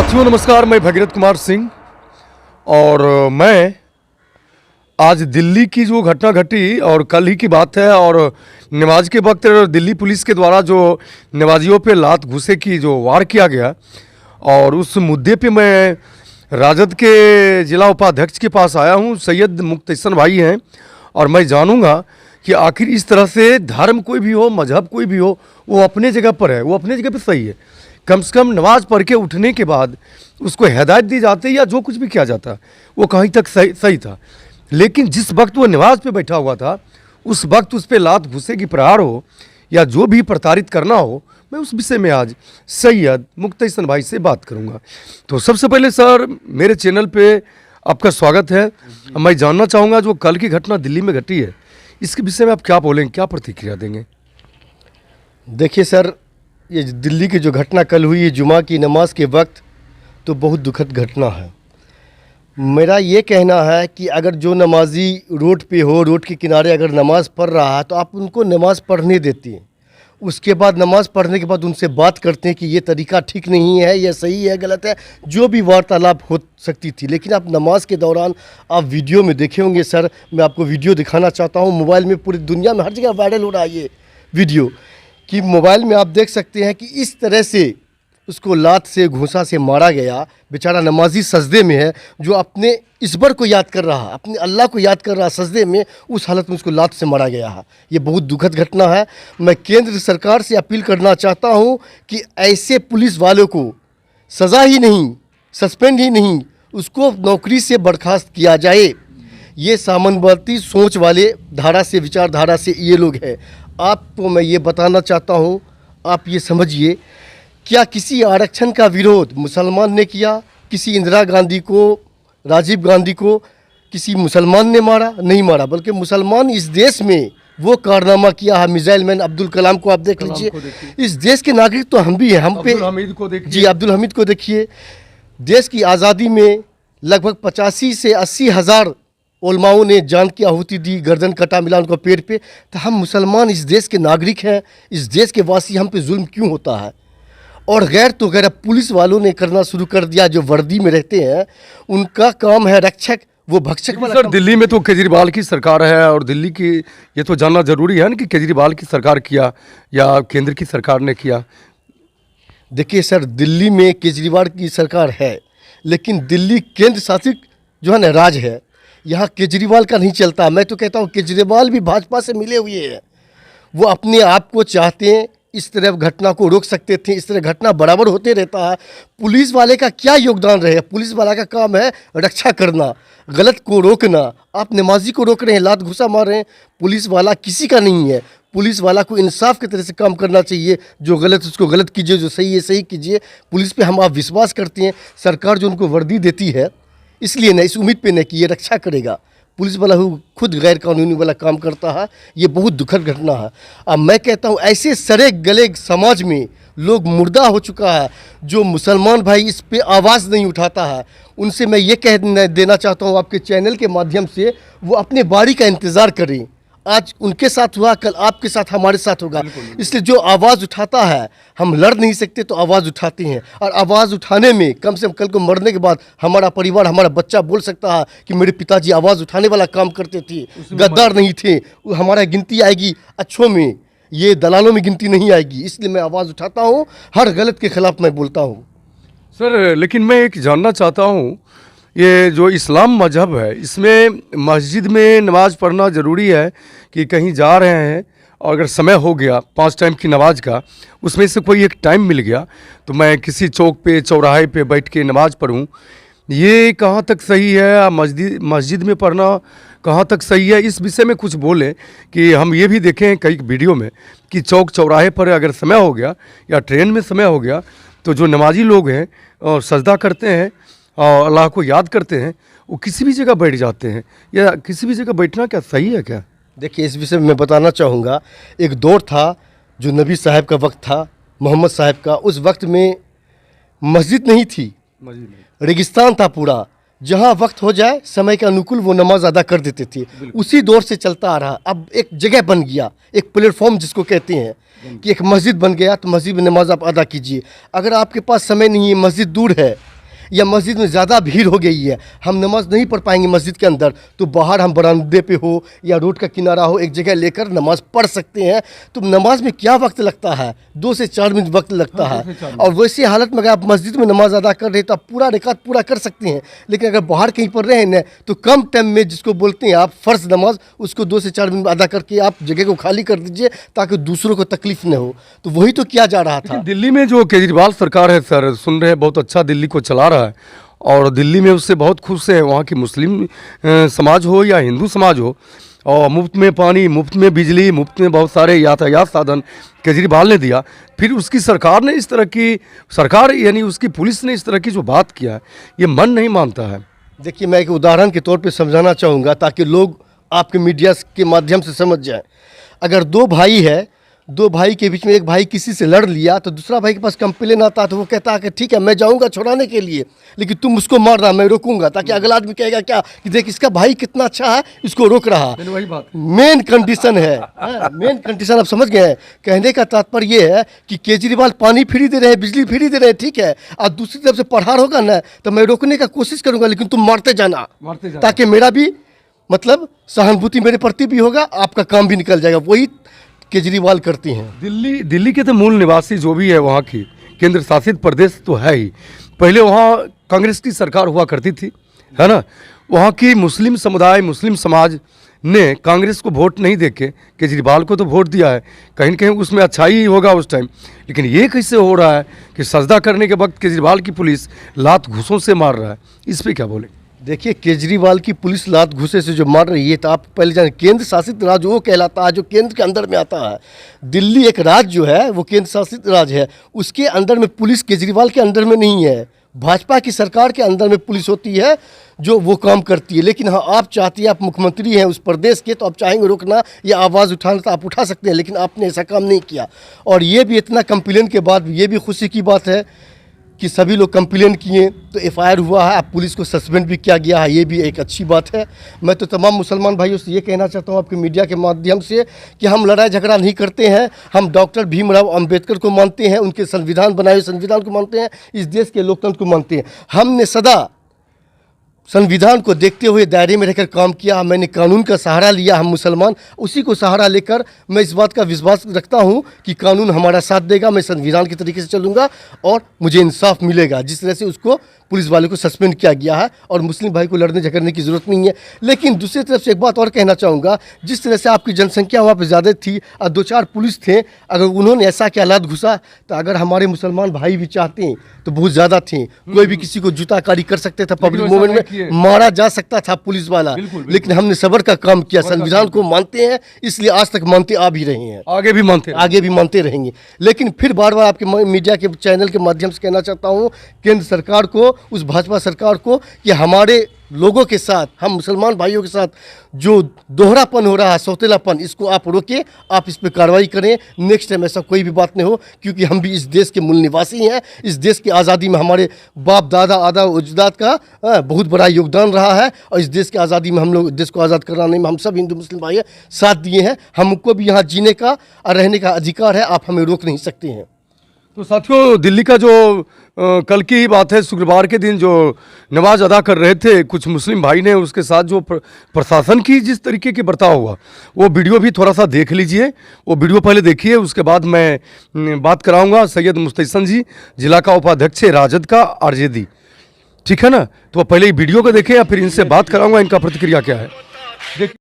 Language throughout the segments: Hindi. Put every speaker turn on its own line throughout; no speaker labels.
साथियों नमस्कार, मैं भगीरथ कुमार सिंह और मैं आज दिल्ली की जो घटना घटी और कल ही की बात है और नमाज के वक्त दिल्ली पुलिस के द्वारा जो नमाजियों पे लात घुसे की जो वार किया गया और उस मुद्दे पे मैं राजद के जिला उपाध्यक्ष के पास आया हूँ। सैयद मुख्तसर भाई हैं और मैं जानूँगा कि आखिर इस तरह से धर्म कोई भी हो, मजहब कोई भी हो, वो अपने जगह पर है, वो अपने जगह पर सही है। कम से कम नमाज पढ़ के उठने के बाद उसको हिदायत दी जाती या जो कुछ भी किया जाता वो कहीं तक सही था, लेकिन जिस वक्त वो नमाज पे बैठा हुआ था उस वक्त उस पर लात घुसे की प्रहार हो या जो भी प्रताड़ित करना हो, मैं उस विषय में आज सैयद मुख्तसर भाई से बात करूंगा। तो सबसे पहले सर, मेरे चैनल पे आपका स्वागत है। मैं जानना चाहूँगा जो कल की घटना दिल्ली में घटी है, इसके विषय में आप क्या बोलेंगे, क्या प्रतिक्रिया देंगे?
देखिए सर, ये दिल्ली की जो घटना कल हुई है जुमा की नमाज के वक्त, तो बहुत दुखद घटना है। मेरा ये कहना है कि अगर जो नमाजी रोड पे हो, रोड के किनारे अगर नमाज पढ़ रहा है तो आप उनको नमाज पढ़ने देती हैं। उसके बाद नमाज पढ़ने के बाद उनसे बात करते हैं कि ये तरीका ठीक नहीं है, ये सही है, गलत है, जो भी वार्तालाप हो सकती थी। लेकिन आप नमाज के दौरान आप वीडियो में देखे होंगे सर, मैं आपको वीडियो दिखाना चाहता हूँ। मोबाइल में पूरी दुनिया में हर जगह वायरल हो रहा है ये वीडियो, कि मोबाइल में आप देख सकते हैं कि इस तरह से उसको लात से घूंसा से मारा गया। बेचारा नमाजी सजदे में है, जो अपने ईश्वर को याद कर रहा, अपने अल्लाह को याद कर रहा, सजदे में, उस हालत में उसको लात से मारा गया है। ये बहुत दुखद घटना है। मैं केंद्र सरकार से अपील करना चाहता हूँ कि ऐसे पुलिस वालों को सज़ा ही नहीं, सस्पेंड ही नहीं, उसको नौकरी से बर्खास्त किया जाए। ये सामंतवादी सोच वाले धारा से, विचारधारा से ये लोग हैं। आपको मैं ये बताना चाहता हूँ, आप ये समझिए, क्या किसी आरक्षण का विरोध मुसलमान ने किया? किसी इंदिरा गांधी को, राजीव गांधी को किसी मुसलमान ने मारा? नहीं मारा, बल्कि मुसलमान इस देश में वो कारनामा किया है। मिसाइल मैन अब्दुल कलाम को आप देख लीजिए। इस देश के नागरिक तो हम भी हैं, हम पे जी अब्दुल हमीद को देखिए। देश की आज़ादी में लगभग 85 से 80 हज़ार उलमाओं ने जान की आहुति दी, गर्दन कटा मिला उनको पेड़ पे। तो हम मुसलमान इस देश के नागरिक हैं, इस देश के वासी, हम पे जुल्म क्यों होता है? और गैर तो गैर पुलिस वालों ने करना शुरू कर दिया। जो वर्दी में रहते हैं उनका काम है रक्षक, वो भक्षक वाला।
सर दिल्ली में तो केजरीवाल की सरकार है और दिल्ली की ये तो जानना जरूरी है ना कि केजरीवाल की सरकार किया या केंद्र की सरकार ने किया।
देखिए सर, दिल्ली में केजरीवाल की सरकार है, लेकिन दिल्ली केंद्र शासित जो है ना राज है, यहाँ केजरीवाल का नहीं चलता। मैं तो कहता हूँ केजरीवाल भी भाजपा से मिले हुए हैं। वो अपने आप को चाहते हैं, इस तरह घटना को रोक सकते थे। इस तरह घटना बराबर होते रहता है। पुलिस वाले का क्या योगदान रहे? पुलिस वाला का काम है रक्षा करना, गलत को रोकना। आप नमाजी को रोक रहे हैं, लात घुसा मार रहे हैं। पुलिस वाला किसी का नहीं है। पुलिस वाला को इंसाफ की तरह से काम करना चाहिए। जो गलत उसको गलत कीजिए, जो सही है सही कीजिए। पुलिस पे हम आप विश्वास करते हैं। सरकार जो उनको वर्दी देती है, इसलिए न, इस उम्मीद पे न कि ये रक्षा करेगा। पुलिस वाला खुद गैर कानूनी वाला काम करता है। ये बहुत दुखद घटना है। अब मैं कहता हूँ ऐसे सरे गले समाज में लोग मुर्दा हो चुका है। जो मुसलमान भाई इस पे आवाज़ नहीं उठाता है, उनसे मैं ये कह देना चाहता हूँ आपके चैनल के माध्यम से, वो अपने बारी का इंतज़ार करें। आज उनके साथ हुआ, कल आपके साथ, हमारे साथ होगा। इसलिए जो आवाज़ उठाता है, हम लड़ नहीं सकते तो आवाज़ उठाते हैं। और आवाज़ उठाने में कम से कम कल को मरने के बाद हमारा परिवार, हमारा बच्चा बोल सकता है कि मेरे पिताजी आवाज़ उठाने वाला काम करते थे, गद्दार नहीं थे। हमारा गिनती आएगी अच्छों में, ये दलालों में गिनती नहीं आएगी। इसलिए मैं आवाज़ उठाता हूँ, हर गलत के खिलाफ मैं बोलता हूँ।
सर लेकिन मैं एक जानना चाहता हूँ, ये जो इस्लाम मजहब है, इसमें मस्जिद में नमाज़ पढ़ना ज़रूरी है कि कहीं जा रहे हैं और अगर समय हो गया 5 टाइम की नमाज का, उसमें से कोई एक टाइम मिल गया तो मैं किसी चौक पे, चौराहे पे बैठ के नमाज़ पढ़ूं, ये कहाँ तक सही है? मस्जिद में पढ़ना कहाँ तक सही है? इस विषय में कुछ बोलें कि हम ये भी देखें कई वीडियो में कि चौक चौराहे पर अगर समय हो गया या ट्रेन में समय हो गया तो जो नमाजी लोग हैं और सजदा करते हैं और अल्लाह को याद करते हैं, वो किसी भी जगह बैठ जाते हैं। या किसी भी जगह बैठना क्या सही है क्या?
देखिए, इस विषय में मैं बताना चाहूँगा। एक दौर था जो नबी साहब का वक्त था, मोहम्मद साहब का। उस वक्त में मस्जिद नहीं थी, रेगिस्तान था पूरा। जहाँ वक्त हो जाए समय के अनुकूल वो नमाज अदा कर देते थे। उसी दौर से चलता आ रहा। अब एक जगह बन गया, एक प्लेटफॉर्म जिसको कहते हैं, कि एक मस्जिद बन गया, तो मस्जिद में नमाज आप अदा कीजिए। अगर आपके पास समय नहीं है, मस्जिद दूर है, या मस्जिद में ज़्यादा भीड़ हो गई है, हम नमाज नहीं पढ़ पाएंगे मस्जिद के अंदर, तो बाहर हम बरामदे पे हो या रोड का किनारा हो एक जगह लेकर नमाज पढ़ सकते हैं। तो नमाज में क्या वक्त लगता है, 2 से 4 मिनट वक्त लगता है। और वैसी हालत में अगर आप मस्जिद में नमाज अदा कर रहे हैं तो आप पूरा रिकात पूरा कर सकते हैं। लेकिन अगर बाहर कहीं पढ़ रहे हैं ना, तो कम टाइम में जिसको बोलते हैं आप फ़र्ज नमाज, उसको 2 से 4 मिनट अदा करके आप जगह को खाली कर दीजिए ताकि दूसरों को तकलीफ न हो। तो वही तो किया जा रहा था।
दिल्ली में जो केजरीवाल सरकार है सर, सुन रहे हैं बहुत अच्छा दिल्ली को चला रहा है और दिल्ली में उससे बहुत खुश है। वहाँ की मुस्लिम समाज हो या हिंदू समाज हो, और मुफ्त में पानी, मुफ्त में बिजली, मुफ्त में बहुत सारे यातायात साधन केजरीवाल ने दिया। फिर उसकी सरकार ने इस तरह की, सरकार यानी उसकी पुलिस ने इस तरह की जो बात किया है, ये मन नहीं मानता है।
देखिए, मैं एक उदाहरण के तौर पे समझाना चाहूँगा ताकि लोग आपके मीडिया के माध्यम से समझ जाएं। अगर 2 भाई है, 2 भाई के बीच में एक भाई किसी से लड़ लिया, तो दूसरा भाई के पास कंप्लेन आता है, तो वो कहता है कि ठीक है मैं जाऊंगा छुड़ाने के लिए, लेकिन तुम उसको मार रहा, मैं रोकूंगा, ताकि अगला आदमी कहेगा क्या कि देख इसका भाई कितना अच्छा है, इसको रोक रहा।
वही बात
मेन कंडीशन है, मेन कंडीशन आप समझ गए हैं। कहने का तात्पर्य ये है कि केजरीवाल पानी फ्री दे रहे हैं, बिजली फ्री दे रहे हैं, ठीक है, और दूसरी तरफ से पढ़ार होगा ना, तो मैं रोकने का कोशिश करूंगा, लेकिन तुम मारते जाना ताकि मेरा भी मतलब सहानुभूति मेरे प्रति भी होगा, आपका काम भी निकल जाएगा। वही केजरीवाल करती हैं।
दिल्ली के तो मूल निवासी जो भी है, वहाँ की केंद्र शासित प्रदेश तो है ही। पहले वहाँ कांग्रेस की सरकार हुआ करती थी, है ना। वहाँ की मुस्लिम समुदाय, मुस्लिम समाज ने कांग्रेस को वोट नहीं देके केजरीवाल को तो वोट दिया है। कहीं न कहीं उसमें अच्छाई ही होगा उस टाइम। लेकिन ये कैसे हो रहा है कि सजदा करने के वक्त केजरीवाल की पुलिस लात घूंसों से मार रहा है, इस पर क्या बोले?
देखिए, केजरीवाल की पुलिस लात घुसे से जो मार रही है, तो आप पहले जाने केंद्र शासित राज्य वो कहलाता है जो केंद्र के अंदर में आता है। दिल्ली एक राज्य जो है वो केंद्र शासित राज्य है, उसके अंदर में पुलिस केजरीवाल के अंदर में नहीं है। भाजपा की सरकार के अंदर में पुलिस होती है जो वो काम करती है। लेकिन हाँ, आप चाहती है, आप मुख्यमंत्री हैं उस प्रदेश के, तो आप चाहेंगे रोकना या आवाज़ उठाना तो आप उठा सकते हैं, लेकिन आपने ऐसा काम नहीं किया। और ये भी इतना कंप्लेन के बाद ये भी खुशी की बात है कि सभी लोग कंप्लेन किए तो एफआईआर हुआ है, अब पुलिस को सस्पेंड भी किया गया है, ये भी एक अच्छी बात है। मैं तो तमाम मुसलमान भाइयों से ये कहना चाहता हूँ आपके मीडिया के माध्यम से कि हम लड़ाई झगड़ा नहीं करते हैं। हम डॉक्टर भीमराव अंबेडकर को मानते हैं, उनके संविधान बनाए हुए संविधान को मानते हैं, इस देश के लोकतंत्र को मानते हैं। हमने सदा संविधान को देखते हुए दायरे में रहकर काम किया। मैंने कानून का सहारा लिया, हम मुसलमान, उसी को सहारा लेकर मैं इस बात का विश्वास रखता हूं कि कानून हमारा साथ देगा। मैं संविधान के तरीके से चलूंगा और मुझे इंसाफ मिलेगा। जिस तरह से उसको पुलिस वाले को सस्पेंड किया गया है और मुस्लिम भाई को लड़ने झगड़ने की ज़रूरत नहीं है। लेकिन दूसरी तरफ से एक बात और कहना चाहूँगा, जिस तरह से आपकी जनसंख्या वहाँ पर ज़्यादा थी और 2-4 पुलिस थे, अगर उन्होंने ऐसा क्या हालात घुसा, तो अगर हमारे मुसलमान भाई भी चाहते हैं तो बहुत ज़्यादा थे, कोई भी किसी को जूताकारी कर सकते था, पब्लिक मूवमेंट में मारा जा सकता था पुलिस वाला। लेकिन हमने सबर का काम किया, संविधान को मानते हैं, इसलिए आज तक मानते आ भी रहे हैं, आगे भी मानते रहेंगे। लेकिन फिर बार बार आपके मीडिया के चैनल के माध्यम से कहना चाहता हूँ केंद्र सरकार को, उस भाजपा सरकार को, कि हमारे लोगों के साथ, हम मुसलमान भाइयों के साथ जो दोहरापन हो रहा है, सौतेलापन, इसको आप रोकें, आप इस पर कार्रवाई करें। नेक्स्ट टाइम ऐसा कोई भी बात नहीं हो, क्योंकि हम भी इस देश के मूल निवासी हैं। इस देश की आज़ादी में हमारे बाप दादा आदा उजदाद का बहुत बड़ा योगदान रहा है और इस देश की आज़ादी में हम लोग देश को आज़ाद कराने में हम सब हिंदू मुस्लिम भाई साथ दिए हैं। हमको भी यहाँ जीने का और रहने का अधिकार है, आप हमें रोक नहीं सकते हैं।
तो साथियों, दिल्ली का जो कल की ही बात है, शुक्रवार के दिन जो नमाज अदा कर रहे थे कुछ मुस्लिम भाई ने, उसके साथ जो प्रशासन की जिस तरीके की बर्ताव हुआ, वो वीडियो भी थोड़ा सा देख लीजिए। वो वीडियो पहले देखिए, उसके बाद मैं बात कराऊंगा सैयद मुस्तैसन जी, जिला का उपाध्यक्ष राजद का आरजेडी, ठीक है ना। तो पहले वीडियो को देखें या फिर इनसे बात कराऊंगा, इनका प्रतिक्रिया क्या है। देखिए,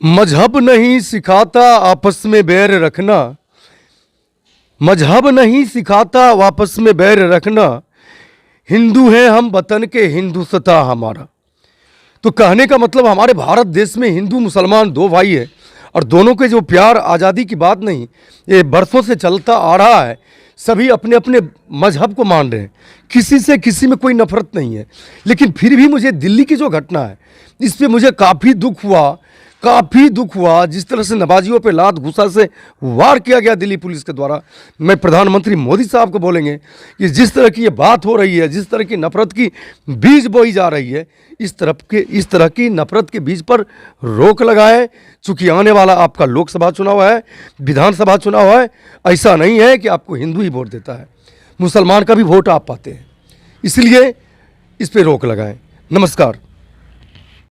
मजहब नहीं सिखाता आपस में बैर रखना, मजहब नहीं सिखाता आपस में बैर रखना, हिंदू हैं हम वतन के, हिंदुस्तां हमारा। तो कहने का मतलब हमारे भारत देश में हिंदू मुसलमान 2 भाई है और दोनों के जो प्यार, आज़ादी की बात नहीं, ये बरसों से चलता आ रहा है। सभी अपने अपने मजहब को मान रहे हैं, किसी से किसी में कोई नफरत नहीं है। लेकिन फिर भी मुझे दिल्ली की जो घटना है, इस पर मुझे काफ़ी दुख हुआ काफ़ी दुख हुआ जिस तरह से नमाजियों पे लात घुसा से वार किया गया दिल्ली पुलिस के द्वारा। मैं प्रधानमंत्री मोदी साहब को बोलेंगे कि जिस तरह की ये बात हो रही है, जिस तरह की नफरत की बीज बोई जा रही है, इस तरह की नफरत के बीज पर रोक लगाएं। चूंकि आने वाला आपका लोकसभा चुनाव है, विधानसभा चुनाव है। ऐसा नहीं है कि आपको हिंदू ही वोट देता है, मुसलमान का भी वोट आप पाते हैं। इसलिए इस पे रोक लगाएं। नमस्कार।